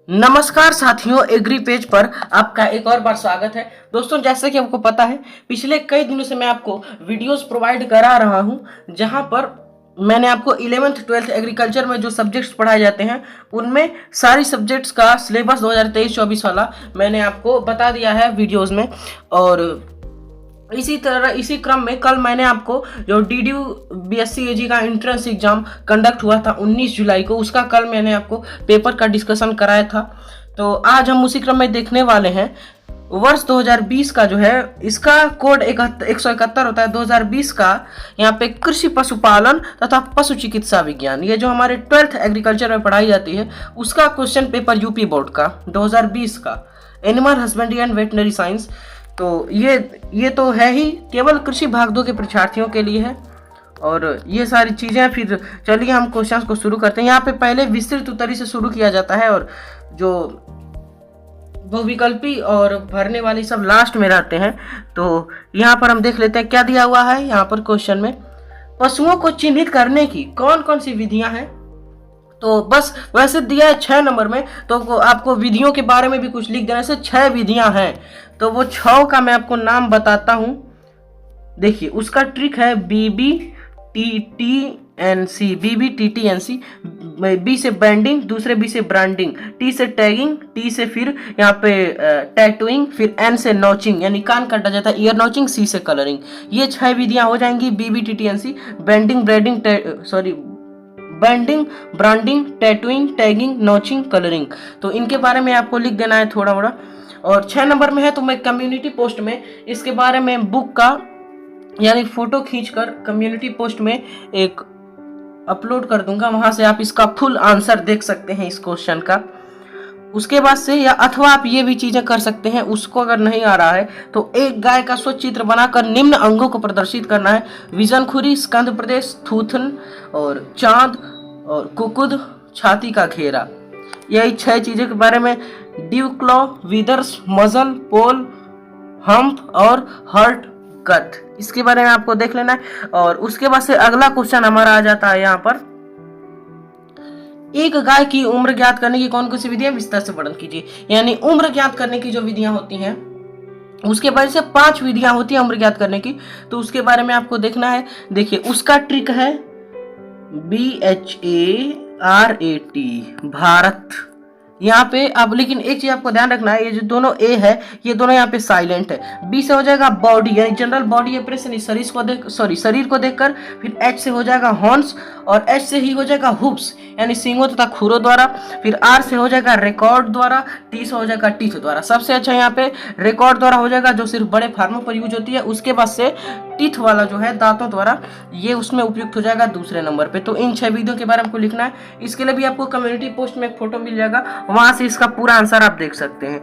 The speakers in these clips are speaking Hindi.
नमस्कार साथियों, एग्री पेज पर आपका एक और बार स्वागत है। दोस्तों, जैसे कि आपको पता है, पिछले कई दिनों से मैं आपको वीडियोस प्रोवाइड करा रहा हूं, जहां पर मैंने आपको 11th 12th एग्रीकल्चर में जो सब्जेक्ट्स पढ़ाए जाते हैं उनमें सारी सब्जेक्ट्स का सिलेबस 2023-24 वाला मैंने आपको बता दिया है वीडियोस में। और इसी तरह इसी क्रम में कल मैंने आपको जो DDU BSc AG का एंट्रेंस एग्जाम कंडक्ट हुआ था 19 जुलाई को, उसका कल मैंने आपको पेपर का डिस्कशन कराया था। तो आज हम उसी क्रम में देखने वाले हैं वर्ष 2020 का जो है, इसका कोड 171 होता है 2020 का। यहाँ पे कृषि पशुपालन तथा पशु चिकित्सा विज्ञान, ये जो हमारे 12th एग्रीकल्चर में पढ़ाई जाती है, उसका क्वेश्चन पेपर यूपी बोर्ड का 2020 का animal husbandry and veterinary science. तो ये तो है ही केवल कृषि भाग 2 के परीक्षार्थियों के लिए है। और ये सारी चीज़ें, फिर चलिए हम क्वेश्चंस को शुरू करते हैं। यहाँ पे पहले विस्तृत उत्तरी से शुरू किया जाता है और जो बहुविकल्पी और भरने वाली सब लास्ट में रहते हैं। तो यहाँ पर हम देख लेते हैं क्या दिया हुआ है। यहाँ पर क्वेश्चन में पशुओं को चिन्हित करने की कौन कौन सी विधियां हैं, तो बस वैसे दिया है 6 नंबर में, तो आपको विधियों के बारे में भी कुछ लिख देना। से 6 विधियां हैं, तो वो 6 का मैं आपको नाम बताता हूं। देखिए, उसका ट्रिक है BBTTNC, BBTTNC। बी से बैंडिंग, दूसरे बी से ब्रांडिंग, टी से टैगिंग, टी से फिर यहाँ पे टैटूइंग, फिर एन से नॉचिंग यानी कान काटा जाता है, ईयर नॉचिंग, सी से कलरिंग। ये 6 विधियां हो जाएंगी BBTTNC, banding, banding, branding, tattooing, tagging, notching, colouring. तो इनके बारे में आपको लिख देना है थोड़ा मोड़ा। और 6 नंबर में है, तो मैं कम्युनिटी पोस्ट में इसके बारे में बुक का यानी फोटो खींचकर कम्युनिटी पोस्ट में एक अपलोड कर दूंगा, वहां से आप इसका फुल आंसर देख सकते हैं इस क्वेश्चन का। उसके बाद से या अथवा आप ये भी चीजें कर सकते हैं, उसको अगर नहीं आ रहा है तो एक गाय का स्वच्छ चित्र बनाकर निम्न अंगों को प्रदर्शित करना है: विजनखुरी, स्कंद प्रदेश, थूथन और चांद और कुकुद, छाती का घेरा। यही 6 चीजों के बारे में ड्यू क्लॉ, विदर्स, मजल, पोल, हम्प और हर्ट गट, इसके बारे में आपको देख लेना है। और उसके बाद से अगला क्वेश्चन हमारा आ जाता है यहाँ पर, एक गाय की उम्र ज्ञात करने की कौन कौन सी विधियां, विस्तार से वर्णन कीजिए। यानी उम्र ज्ञात करने की जो विधियां होती हैं, उसके बारे से 5 विधियां होती हैं उम्र ज्ञात करने की, तो उसके बारे में आपको देखना है। देखिए, उसका ट्रिक है BHARAT, भारत। यहाँ पे अब लेकिन एक चीज आपको ध्यान रखना है, ये जो दोनों ए है, ये दोनों यहाँ पे साइलेंट है। बी से हो जाएगा बॉडी यानी जनरल बॉडी इंप्रेशन, शरीर को देखकर। फिर एच से हो जाएगा हॉर्न्स, और एच से ही हो जाएगा हुप्स यानी सींगों तथा खुरों द्वारा। फिर आर से हो जाएगा रिकॉर्ड द्वारा, टी से हो जाएगा टीथ द्वारा। सबसे अच्छा यहाँ पे रिकॉर्ड द्वारा हो जाएगा, जो सिर्फ बड़े फार्मों पर यूज होती है। उसके बाद से टीथ वाला जो है दांतों द्वारा, ये उसमें उपयुक्त हो जाएगा दूसरे नंबर पे। तो इन 6 विधियों के बारे में आपको लिखना है। इसके लिए भी आपको कम्युनिटी पोस्ट में एक फोटो मिल जाएगा, वहां से इसका पूरा आंसर आप देख सकते हैं।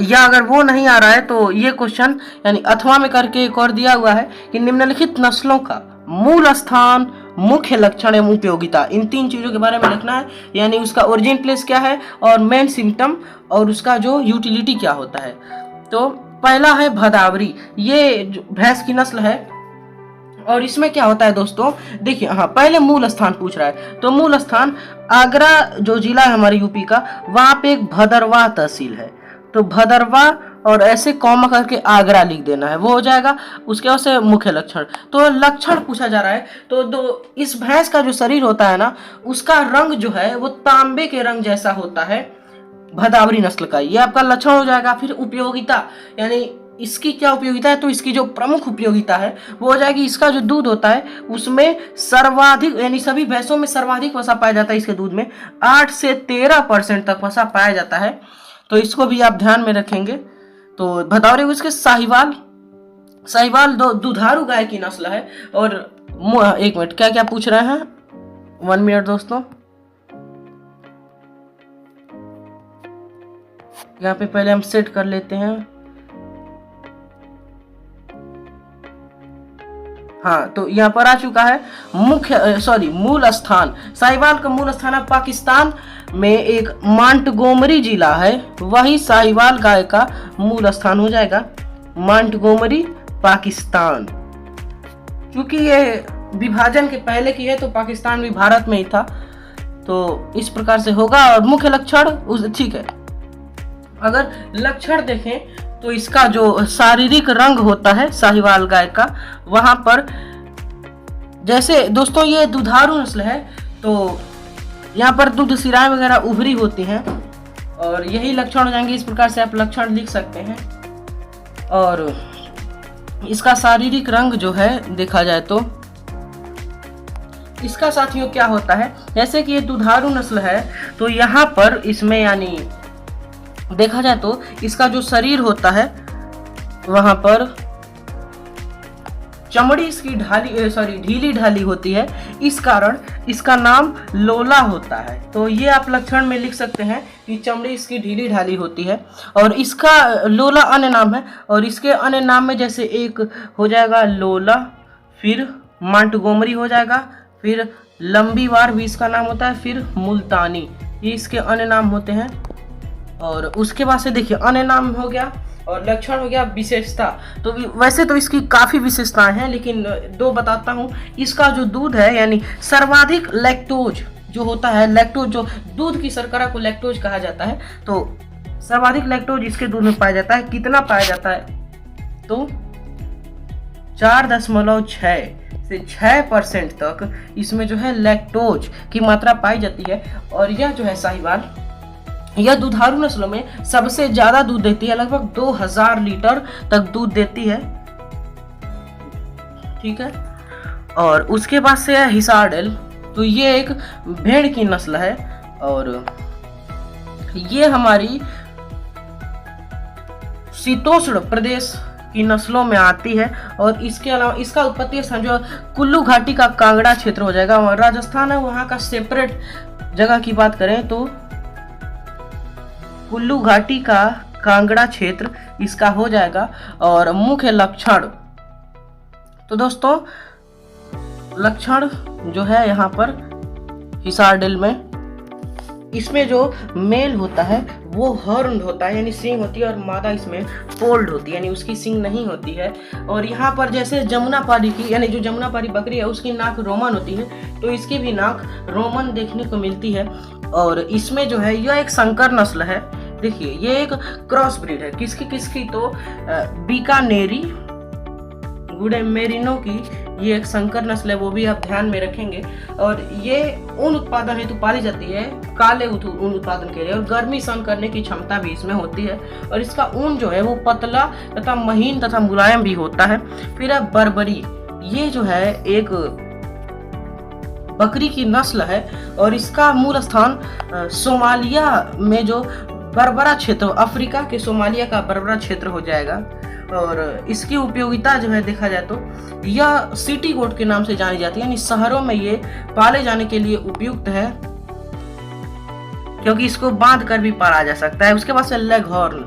या अगर वो नहीं आ रहा है तो ये क्वेश्चन यानी अथवा में करके एक और दिया हुआ है कि निम्नलिखित नस्लों का मूल स्थान, मुख्य लक्षण एवं उपयोगिता, इन 3 चीजों के बारे में लिखना है। यानी उसका ओरिजिन प्लेस क्या है और मेन सिम्टम, और उसका जो यूटिलिटी क्या होता है। तो पहला है भदावरी, ये भैंस की नस्ल है। और इसमें क्या होता है दोस्तों, देखिए, हाँ, पहले मूल स्थान पूछ रहा है, तो मूल स्थान आगरा जो जिला है हमारे यूपी का, वहां पे एक भदरवाह तहसील है। तो भदरवाह और ऐसे कॉमा करके आगरा लिख देना है, वो हो जाएगा। उसके बाद से मुख्य लक्षण, तो लक्षण पूछा जा रहा है। तो इस भैंस का जो शरीर होता है ना, उसका रंग जो है वो तांबे के रंग जैसा होता है, भदावरी नस्ल का, ये आपका लक्षण हो जाएगा। फिर उपयोगिता यानी इसकी क्या उपयोगिता है, तो इसकी जो प्रमुख उपयोगिता है वो हो जाएगी, इसका जो दूध होता है उसमें सर्वाधिक यानी सभी भैंसों में सर्वाधिक वसा पाया जाता है। इसके दूध में 8 से 13% तक वसा पाया जाता है, तो इसको भी आप ध्यान में रखेंगे। तो भदावरी उसके साहिवाल दुधारू गाय की नस्ल है। और एक मिनट, क्या क्या पूछ रहे हैं, 1 मिनट दोस्तों। यहाँ पे पहले हम सेट कर लेते हैं। हाँ, तो यहाँ पर आ चुका है मूल स्थान। साहिवाल का मूल स्थान है पाकिस्तान में एक मांटगोमरी जिला है, वही साहिवाल गाय का मूल स्थान हो जाएगा मांटगोमरी, पाकिस्तान। क्योंकि ये विभाजन के पहले की है, तो पाकिस्तान भी भारत में ही था। तो इस प्रकार से होगा। और मुख्य लक्षण उस ठीक है, अगर लक्षण देखें तो इसका जो शारीरिक रंग होता है साहिवाल गाय का, वहां पर जैसे दोस्तों ये दुधारू नस्ल है तो यहाँ पर दूध सिराएं वगैरह उभरी होती हैं और यही लक्षण हो जाएंगे। इस प्रकार से आप लक्षण लिख सकते हैं। और इसका शारीरिक रंग जो है देखा जाए तो इसका साथियों क्या होता है, जैसे कि ये दुधारू नस्ल है तो यहाँ पर इसमें यानी देखा जाए तो इसका जो शरीर होता है वहां पर चमड़ी इसकी ढीली ढाली होती है, इस कारण इसका नाम लोला होता है। तो ये आप लक्षण में लिख सकते हैं कि चमड़ी इसकी ढीली ढाली होती है और इसका लोला अन्य नाम है। और इसके अन्य नाम में जैसे एक हो जाएगा लोला, फिर मांटगोमरी हो जाएगा, फिर लंबीवार भी इसका नाम होता है, फिर मुल्तानी, ये इसके अन्य नाम होते हैं। और उसके बाद से देखिए अन्य नाम हो गया और लक्षण हो गया विशेषता। तो वैसे तो इसकी काफ़ी विशेषताएं हैं लेकिन दो बताता हूँ। इसका जो दूध है यानी सर्वाधिक लैक्टोज जो होता है, लैक्टोज जो दूध की शर्करा को लैक्टोज कहा जाता है, तो सर्वाधिक लैक्टोज इसके दूध में पाया जाता है। कितना पाया जाता है तो 4.6 से 6% तक इसमें जो है लैक्टोज की मात्रा पाई जाती है। और यह जो है साहिवाल, यह दुधारू नस्लों में सबसे ज्यादा दूध देती है, लगभग 2000 लीटर तक दूध देती है। ठीक है। और उसके बाद से है हिसार, तो ये एक भेड़ की नस्ल है और ये हमारी शीतोष्ण प्रदेश की नस्लों में आती है। और इसके अलावा इसका उत्पत्ति स्थान जो कुल्लू घाटी का कांगड़ा क्षेत्र हो जाएगा, वहाँ राजस्थान है, वहाँ का सेपरेट जगह की बात करें तो कुल्लू घाटी का कांगड़ा क्षेत्र इसका हो जाएगा। और मुख्य लक्षण तो दोस्तों लक्षण जो है यहाँ पर हिसार में, इसमें जो मेल होता है वो हॉर्न होता है यानी सींग होती है और मादा इसमें फोल्ड होती है यानी उसकी सींग नहीं होती है। और यहाँ पर जैसे जमुनापारी की यानी जो जमुनापारी बकरी है उसकी नाक रोमन होती है, तो इसकी भी नाक रोमन देखने को मिलती है। और इसमें जो है यह एक संकर नस्ल है। देखिए ये एक क्रॉस ब्रीड है किसकी तो बीकानेरी गुड़े मेरिनो की ये एक संकर नस्ल है, वो भी आप ध्यान में रखेंगे। और ये ऊन उत्पादन हेतु पाली जाती है, काले ऊन उत्पादन के लिए, और गर्मी सहन करने की क्षमता भी इसमें होती है। और इसका ऊन जो है वो पतला तथा महीन तथा मुलायम भी होता है। फिर अब बर्बरी, ये जो है एक बकरी की नस्ल है और इसका मूल स्थान सोमालिया में जो बर्बरा क्षेत्र, अफ्रीका के सोमालिया का बर्बरा क्षेत्र हो जाएगा। और इसकी उपयोगिता जो है देखा जाए तो यह सिटी गोट के नाम से जानी जाती है, यानी शहरों में ये पाले जाने के लिए उपयुक्त है क्योंकि इसको बांध कर भी पाला जा सकता है। उसके बाद से लेग हॉर्न,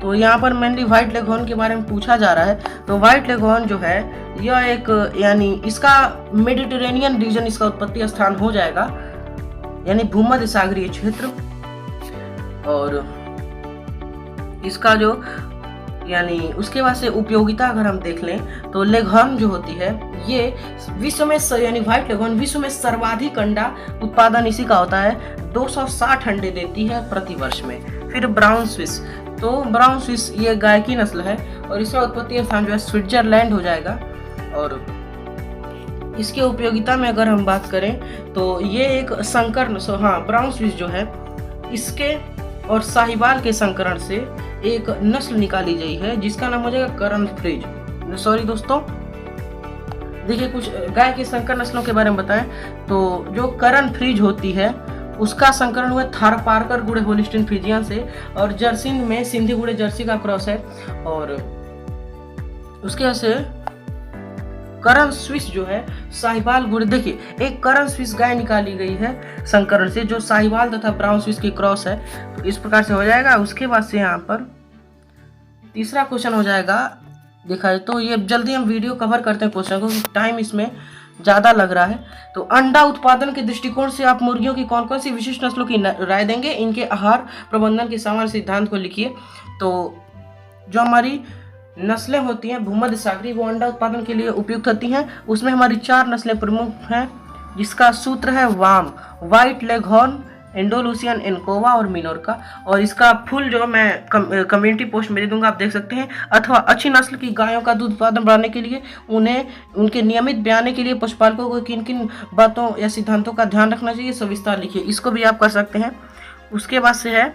तो यहाँ पर मेनली व्हाइट लेग हॉर्न के बारे में पूछा जा रहा है। तो व्हाइट लेग हॉर्न जो है यह एक यानी इसका मेडिटेरेनियन रीजन इसका उत्पत्ति स्थान हो जाएगा यानी भूमध्य सागरीय क्षेत्र। और इसका जो यानी उसके बाद से उपयोगिता अगर हम देख लें तो लेगहॉर्न जो होती है ये विश्व में यानी व्हाइट लेगहॉर्न विश्व में सर्वाधिक अंडा उत्पादन इसी का होता है, 260 अंडे देती है प्रति वर्ष में। फिर ब्राउन स्विस, तो ब्राउन स्विस ये गाय की नस्ल है और इसका उत्पत्ति स्थान जो है स्विट्जरलैंड हो जाएगा। और इसके उपयोगिता में अगर हम बात करें तो ये एक संकर नस्ल, हाँ ब्राउन स्विस जो है इसके और साहिवाल के संकरण से एक नस्ल निकाली गई है जिसका नाम हो जाएगा करण फ्रीज। सॉरी दोस्तों, देखिए कुछ गाय की संकर नस्लों के बारे में बताएं तो जो करण फ्रीज होती है उसका संकरण हुआ थारपारकर गुड़े होलिस्टीन फ्रीजियन से, और जर्सी में सिंधी गुड़े जर्सी का क्रॉस है। और उसके वजह से करण स्विस जो है साहिवाल गुड़े, देखिए एक करण स्विस गाय निकाली गई है संकरण से जो साहिवाल तथा ब्राउन स्विस की क्रॉस है, तो इस प्रकार से हो जाएगा। उसके बाद से यहाँ पर तीसरा क्वेश्चन हो जाएगा, देखा जाए तो ये जल्दी हम वीडियो कवर करते हैं क्वेश्चन को, टाइम इसमें ज़्यादा लग रहा है। तो अंडा उत्पादन के दृष्टिकोण से आप मुर्गियों की कौन कौन सी विशिष्ट नस्लों की राय देंगे, इनके आहार प्रबंधन के सामान्य सिद्धांत को लिखिए। तो जो हमारी नस्लें होती हैं भूमध्य सागरीय वो अंडा उत्पादन के लिए उपयुक्त होती हैं, उसमें हमारी 4 नस्लें प्रमुख हैं। जिसका सूत्र है वाम, व्हाइट लेघॉर्न, एंडोलूसियन, एनकोवा और मिनोरका। और इसका फुल जो मैं कम्युनिटी पोस्ट में दे दूंगा, आप देख सकते हैं। अथवा अच्छी नस्ल की गायों का दूध उत्पादन बढ़ाने के लिए उन्हें उनके नियमित ब्याने के लिए पशुपालकों को किन किन बातों या सिद्धांतों का ध्यान रखना चाहिए, सविस्तार लिखिए। इसको भी आप कर सकते हैं। उसके बाद से है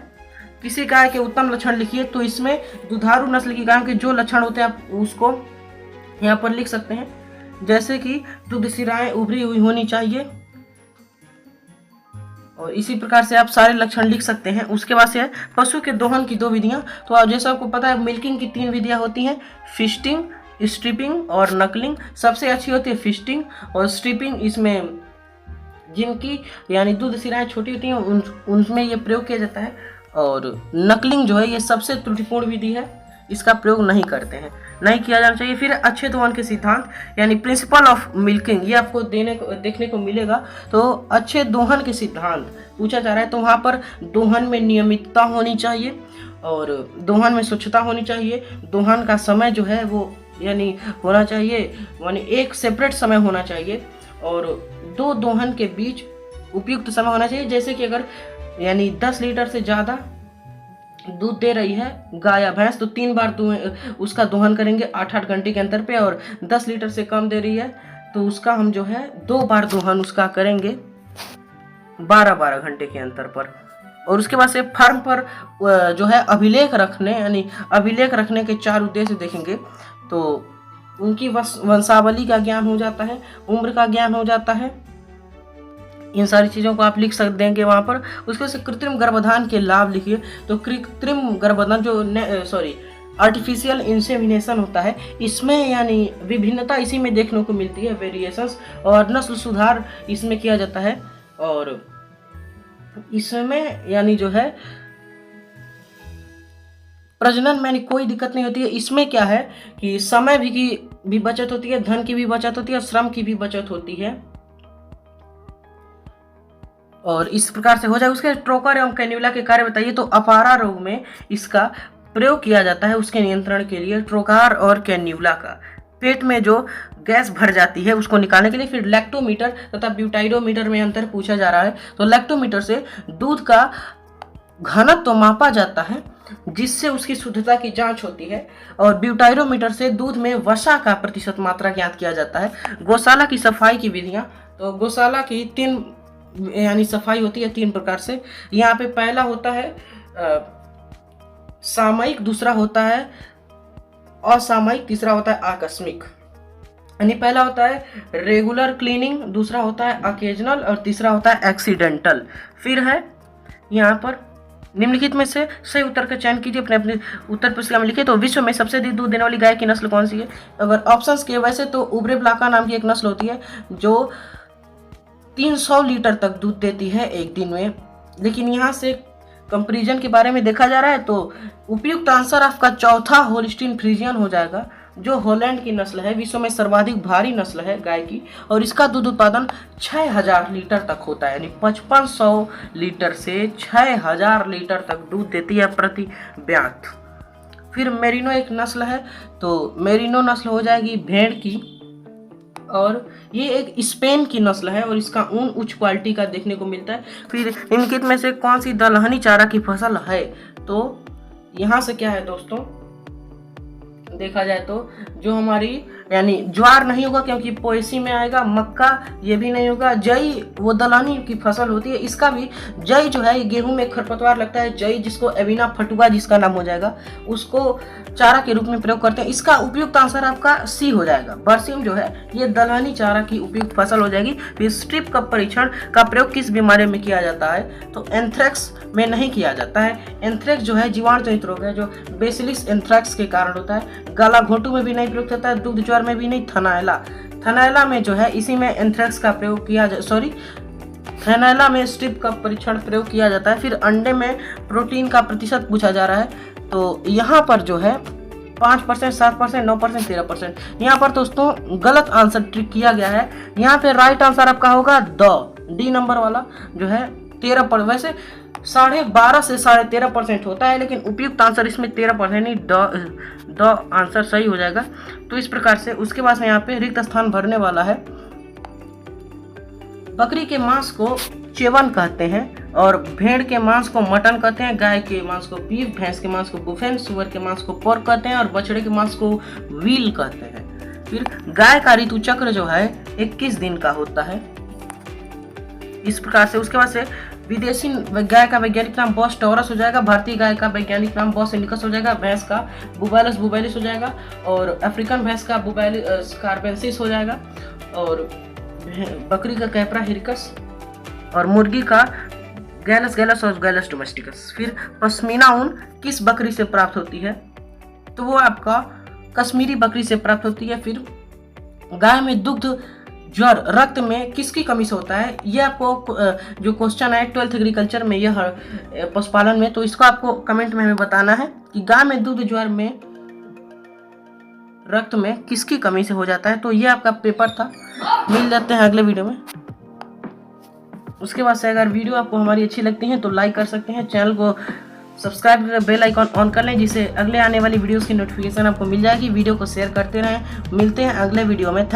किसी गाय के उत्तम लक्षण लिखिए। तो इसमें दुधारू नस्ल की गायों के जो लक्षण होते हैं आप उसको यहाँ पर लिख सकते हैं, जैसे कि दूध सिराएं उभरी हुई होनी चाहिए, और इसी प्रकार से आप सारे लक्षण लिख सकते हैं। उसके बाद से है पशु के दोहन की 2 विधियां। तो आप जैसा आपको पता है मिल्किंग की 3 विधियां होती हैं, फिस्टिंग, स्ट्रिपिंग और नकलिंग। सबसे अच्छी होती है फिस्टिंग और स्ट्रिपिंग। इसमें जिनकी यानी दूध सिराएं छोटी होती हैं उनमें ये प्रयोग किया जाता है। और नकलिंग जो है ये सबसे त्रुटिपूर्ण विधि है, इसका प्रयोग नहीं करते हैं, नहीं किया जाना चाहिए। फिर अच्छे दोहन के सिद्धांत यानी प्रिंसिपल ऑफ मिल्किंग, ये आपको देखने को मिलेगा। तो अच्छे दोहन के सिद्धांत पूछा जा रहा है, तो वहाँ पर दोहन में नियमितता होनी चाहिए और दोहन में स्वच्छता होनी चाहिए। दोहन का समय जो है वो यानी होना चाहिए, यानी एक सेपरेट समय होना चाहिए और 2 दोहन के बीच उपयुक्त समय होना चाहिए। जैसे कि अगर यानी 10 लीटर से ज़्यादा दूध दे रही है गाय या भैंस तो 3 बार उसका दोहन करेंगे 8-8 घंटे के अंतर पे, और 10 लीटर से कम दे रही है तो उसका हम जो है 2 बार दोहन उसका करेंगे 12-12 घंटे के अंतर पर। और उसके बाद से फार्म पर जो है अभिलेख रखने, यानी अभिलेख रखने के 4 उद्देश्य देखेंगे। तो उनकी वंशावली का ज्ञान हो जाता है, उम्र का ज्ञान हो जाता है, इन सारी चीज़ों को आप लिख सकते देंगे वहाँ पर। उसके बाद कृत्रिम गर्भाधान के लाभ लिखिए। तो कृत्रिम गर्भाधान जो आर्टिफिशियल इंसेमिनेशन होता है, इसमें यानी विभिन्नता इसी में देखने को मिलती है, वेरिएशंस, और नस्ल सुधार इसमें किया जाता है। और इसमें यानी जो है प्रजनन में कोई दिक्कत नहीं होती है। इसमें क्या है कि समय की भी बचत होती है, धन की भी बचत होती है और श्रम की भी बचत होती है, और इस प्रकार से हो जाए। उसके ट्रोकर एवं कैन्यूला के कार्य बताइए। तो अपारा रोग में इसका प्रयोग किया जाता है उसके नियंत्रण के लिए, ट्रोकार और कैन्यूला का। पेट में जो गैस भर जाती है उसको निकालने के लिए। फिर लैक्टोमीटर तथा ब्यूटाइडोमीटर में अंतर पूछा जा रहा है। तो लैक्टोमीटर से दूध का घनत्व तो मापा जाता है जिससे उसकी शुद्धता की जांच होती है, और ब्यूटाइडोमीटर से दूध में वसा का प्रतिशत मात्रा ज्ञात किया जाता है। गौशाला की सफाई की विधियां। तो गौशाला की 3 यानी सफाई होती है 3 प्रकार से। यहाँ पे पहला होता है सामयिक, दूसरा होता है असामयिक, तीसरा होता है आकस्मिक। यानी पहला होता है रेगुलर क्लीनिंग, दूसरा होता है अकेजनल और तीसरा होता है एक्सीडेंटल। फिर है यहाँ पर निम्नलिखित में से सही उत्तर का चयन कीजिए, अपने अपने उत्तर पुस्तिका में लिखिए। तो विश्व में सबसे अधिक दूध देने वाली गाय की नस्ल कौन सी है? अगर ऑप्शंस के वैसे तो उब्रे ब्लाका नाम की एक नस्ल होती है जो 300 लीटर तक दूध देती है एक दिन में। लेकिन यहाँ से कंपैरिजन के बारे में देखा जा रहा है तो उपयुक्त आंसर आपका चौथा होल्स्टीन फ्रीजियन हो जाएगा, जो हॉलैंड की नस्ल है। विश्व में सर्वाधिक भारी नस्ल है गाय की, और इसका दूध उत्पादन 6000 लीटर तक होता है, यानी 5500 लीटर से 6000 लीटर तक दूध देती है प्रति ब्यात। फिर मेरिनो एक नस्ल है, तो मेरिनो नस्ल हो जाएगी भेड़ की, और ये एक स्पेन की नस्ल है और इसका ऊन उच्च क्वालिटी का देखने को मिलता है। फिर निम्नलिखित में से कौन सी दलहनी चारा की फसल है? तो यहाँ से क्या है दोस्तों, देखा जाए तो जो हमारी यानी ज्वार नहीं होगा क्योंकि पोएसी में आएगा, मक्का ये भी नहीं होगा, जई वो दलहनी की फसल होती है। इसका भी जई जो है गेहूं में खरपतवार लगता है, जई जिसको एविना फटुआ जिसका नाम हो जाएगा, उसको चारा के रूप में प्रयोग करते हैं। इसका उपयुक्त आंसर आपका सी हो जाएगा। बरसीम जो है ये दलहनी चारा की उपयुक्त फसल हो जाएगी। फिर स्ट्रिप का परीक्षण का प्रयोग किस बीमारी में किया जाता है? तो एंथ्रेक्स में नहीं किया जाता है। एंथ्रेक्स जो है जीवाणु जनित रोग है जो बेसिलिस एंथ्रेक्स के कारण होता है। गला घोटू में भी नहीं प्रयुक्त होता है, दुग्ध ज्वर में भी नहीं। थनैला में जो है इसी में एंथ्रेक्स का प्रयोग किया थनैला में स्ट्रिप का परीक्षण प्रयोग किया जाता है। फिर अंडे में प्रोटीन का प्रतिशत पूछा जा रहा है, तो यहाँ पर जो है 5%, 7%, 9%, 13%। यहाँ पर दोस्तों गलत आंसर ट्रिक किया गया है। यहाँ पे राइट आंसर आपका होगा डी नंबर वाला जो है 13%। वैसे 12.5 से 13.5% होता है, लेकिन उपयुक्त आंसर इसमें 13% नहीं, द आंसर सही हो जाएगा। तो इस प्रकार से उसके बाद यहाँ पे रिक्त स्थान भरने वाला है। बकरी के मांस को चेवन कहते हैं और भेड़ के मांस को मटन कहते हैं, गाय के मांस को बीफ, भैंस के मांस को बुफेन, सुअर के मांस को पोर्क कहते हैं और बछड़े के मांस को व्हील कहते हैं। फिर गाय का ऋतु चक्र जो है 21 दिन का होता है इस प्रकार से। उसके बाद से विदेशी गाय का वैज्ञानिक नाम बॉस टॉरस हो जाएगा, भारतीय गाय का वैज्ञानिक नाम बॉस इंडिकस हो जाएगा, भैंस का बुबाइलस बुबाइलिस हो जाएगा और अफ्रीकन भैंस का बुबाइलिस कार्बेंसिस हो जाएगा और बकरी का कैपरा हिरकस और मुर्गी का गैलस गैलस और गैलस डोमेस्टिकस। फिर पश्मीना ऊन किस बकरी से प्राप्त होती है, तो वो आपका कश्मीरी बकरी से प्राप्त होती है। फिर गाय में दुग्ध ज्वर रक्त में किसकी कमी से होता है, ये आपको जो क्वेश्चन है 12th एग्रीकल्चर में यह पशुपालन में, तो इसको आपको कमेंट में हमें बताना है कि गाय में दुग्ध ज्वर में रक्त में किसकी कमी से हो जाता है। तो ये आपका पेपर था, मिल जाते हैं अगले वीडियो में। उसके बाद से अगर वीडियो आपको हमारी अच्छी लगती है तो लाइक कर सकते हैं, चैनल को सब्सक्राइब कर बेल आइकॉन ऑन कर लें जिससे अगले आने वाली वीडियोस की नोटिफिकेशन आपको मिल जाएगी। वीडियो को शेयर करते रहें, मिलते हैं अगले वीडियो में।